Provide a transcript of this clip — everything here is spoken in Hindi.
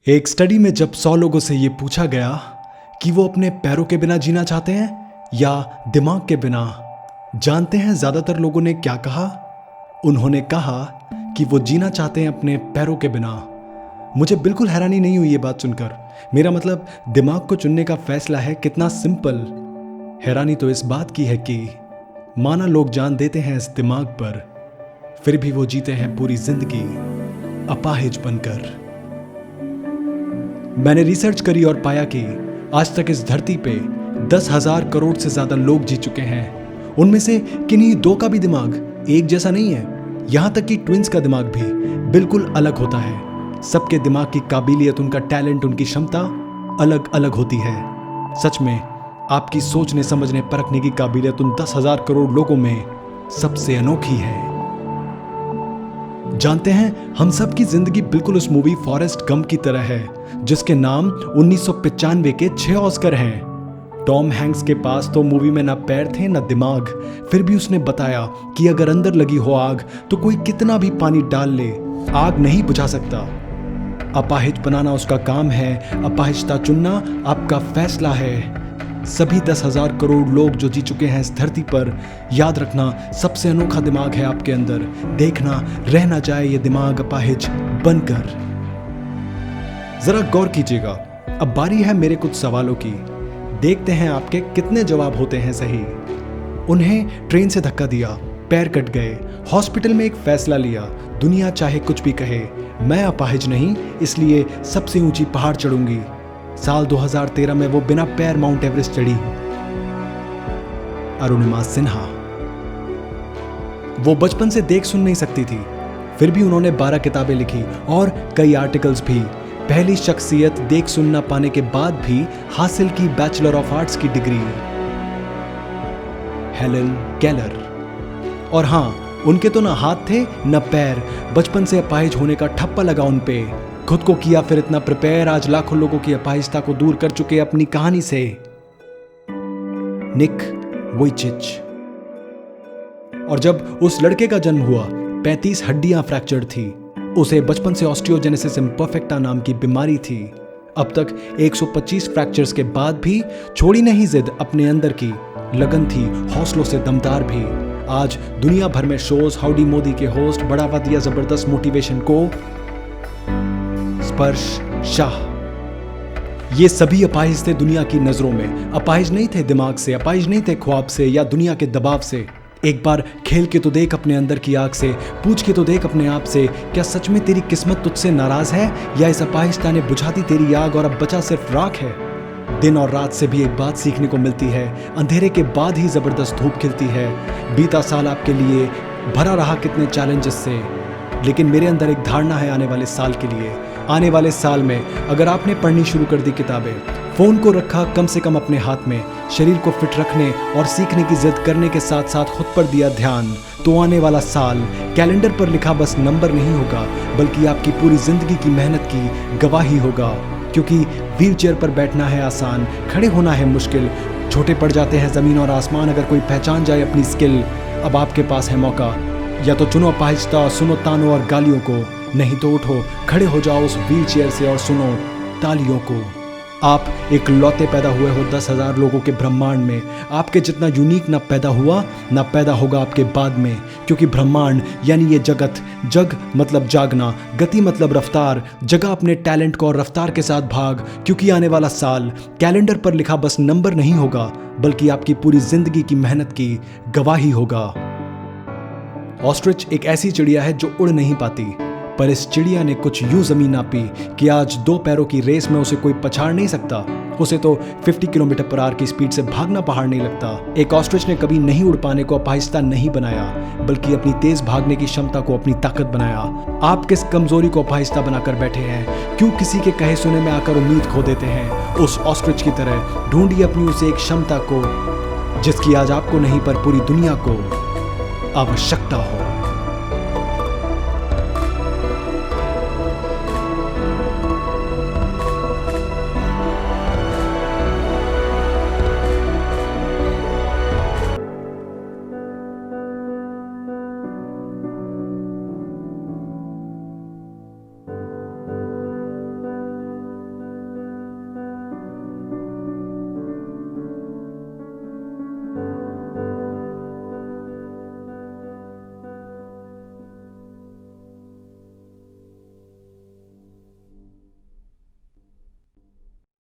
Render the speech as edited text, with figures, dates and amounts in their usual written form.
एक स्टडी में जब 100 लोगों से ये पूछा गया कि वो अपने पैरों के बिना जीना चाहते हैं या दिमाग के बिना, जानते हैं ज़्यादातर लोगों ने क्या कहा? उन्होंने कहा कि वो जीना चाहते हैं अपने पैरों के बिना। मुझे बिल्कुल हैरानी नहीं हुई ये बात सुनकर। मेरा मतलब दिमाग को चुनने का फैसला है कितना सिंपल। हैरानी तो इस बात की है कि माना लोग जान देते हैं इस दिमाग पर, फिर भी वो जीते हैं पूरी जिंदगी अपाहिज बनकर। मैंने रिसर्च करी और पाया कि आज तक इस धरती पे 10,000 करोड़ से ज्यादा लोग जी चुके हैं। उनमें से किन्हीं दो का भी दिमाग एक जैसा नहीं है। यहां तक कि ट्विंस का दिमाग भी बिल्कुल अलग होता है। सबके दिमाग की काबिलियत, उनका टैलेंट, उनकी क्षमता अलग अलग होती है। सच में आपकी सोचने, समझने, परखने की काबिलियत उन 10,000 करोड़ लोगों में सबसे अनोखी है। जानते हैं, हम सब की जिंदगी बिल्कुल उस मूवी फॉरेस्ट गंप की तरह है, जिसके नाम 1995 के 6 ऑस्कर हैं। टॉम हैंक्स के पास तो मूवी में ना पैर थे ना दिमाग, फिर भी उसने बताया कि अगर अंदर लगी हो आग तो कोई कितना भी पानी डाल ले, आग नहीं बुझा सकता। अपाहिज बनाना उसका काम है, अपाहिजता चुनना आपका फैसला है। सभी 10,000 करोड़ लोग जो जी चुके हैं इस धरती पर, याद रखना सबसे अनोखा दिमाग है आपके अंदर। देखना रह ना जाए ये दिमाग अपाहिज बनकर। जरा गौर कीजिएगा, अब बारी है मेरे कुछ सवालों की। देखते हैं आपके कितने जवाब होते हैं सही। उन्हें ट्रेन से धक्का दिया, पैर कट गए, हॉस्पिटल में एक फैसला लिया, दुनिया चाहे कुछ भी कहे, मैं अपाहिज नहीं, इसलिए सबसे ऊंची पहाड़ चढ़ूंगी। साल 2013 में वो बिना पैर माउंट एवरेस्ट चढ़ी। अरुणिमा सिन्हा। वो बचपन से देख सुन नहीं सकती थी, फिर भी उन्होंने 12 किताबें लिखी और कई आर्टिकल्स भी। पहली शख्सियत देख सुन ना पाने के बाद भी हासिल की बैचलर ऑफ आर्ट्स की डिग्री। Helen Keller. और हां, उनके तो ना हाथ थे ना पैर, बचपन से अपाहिज होने का ठप्पा लगा उन पे। खुद को किया फिर इतना प्रिपेयर, आज लाखों लोगों की अपाहिजता को दूर कर चुके अपनी कहानी से। निक वुइचिच। और जब उस लड़के का जन्म हुआ, 35 हड्डियां फ्रैक्चर्ड थी। उसे बचपन से ऑस्टियोजेनेसिस इम्परफेक्टा नाम की बीमारी थी। अब तक 125 फ्रैक्चर्स के बाद भी छोड़ी नहीं जिद, अपने अंदर की लगन थी, हौसलों से दमदार भी। आज दुनिया भर में शोज, हाउडी मोदी के होस्ट, बढ़ावा दिया जबरदस्त मोटिवेशन को। स्पर्श शाह। ये सभी अपाहिज थे दुनिया की नजरों में। अपाहिज नहीं थे दिमाग से, अपाहिज नहीं थे ख्वाब से या दुनिया के दबाव से। एक बार खेल के तो देख अपने अंदर की आग से, पूछ के तो देख अपने आप से, क्या सच में तेरी किस्मत तुझसे नाराज है या इस अपाहिजता ने बुझा दी तेरी आग और अब बचा सिर्फ राख है। दिन और रात से भी एक बात सीखने को मिलती है, अंधेरे के बाद ही जबरदस्त धूप खिलती है। बीता साल आपके लिए भरा रहा कितने चैलेंजेस से, लेकिन मेरे अंदर एक धारणा है आने वाले साल के लिए। आने वाले साल में अगर आपने पढ़नी शुरू कर दी किताबें, फोन को रखा कम से कम अपने हाथ में, शरीर को फिट रखने और सीखने की जिद करने के साथ साथ खुद पर दिया ध्यान, तो आने वाला साल कैलेंडर पर लिखा बस नंबर नहीं होगा, बल्कि आपकी पूरी जिंदगी की मेहनत की गवाही होगा। क्योंकि व्हीलचेयर पर बैठना है आसान, खड़े होना है मुश्किल। छोटे पड़ जाते हैं जमीन और आसमान अगर कोई पहचान जाए अपनी स्किल। अब आपके पास है मौका, या तो चुनो अपाहिजता, सुनो तानों और गालियों को, नहीं तो उठो, खड़े हो जाओ उस व्हीलचेयर से और सुनो तालियों को। आप एक लौते पैदा हुए हो 10,000 लोगों के ब्रह्मांड में। आपके जितना यूनिक ना पैदा हुआ ना पैदा होगा आपके बाद में, क्योंकि ब्रह्मांड यानी ये जगत, जग मतलब जागना, गति मतलब रफ्तार, जगह अपने टैलेंट को और रफ्तार के साथ भाग, क्योंकि आने वाला साल कैलेंडर पर लिखा बस नंबर नहीं होगा, बल्कि आपकी पूरी जिंदगी की मेहनत की गवाही होगा। ऑस्ट्रिच एक ऐसी चिड़िया है जो उड़ नहीं पाती, पर इस चिड़िया ने कुछ यूं जमीन नापी कि आज 2 पैरों की रेस में उसे कोई पछाड़ नहीं सकता। उसे तो 50 किलोमीटर पर आवर की स्पीड से भागना पहाड़ नहीं लगता। एक ऑस्ट्रिच ने कभी नहीं उड़ पाने को अपाहिजता नहीं बनाया, बल्कि अपनी तेज भागने की क्षमता को अपनी ताकत बनाया। आप किस कमजोरी को अपाहिजता बनाकर बैठे हैं? क्यों किसी के कहे सुने में आकर उम्मीद खो देते हैं? उस ऑस्ट्रिच की तरह ढूंढिए अपनी उस एक क्षमता को जिसकी आज आपको नहीं पर पूरी दुनिया को आवश्यकता हो।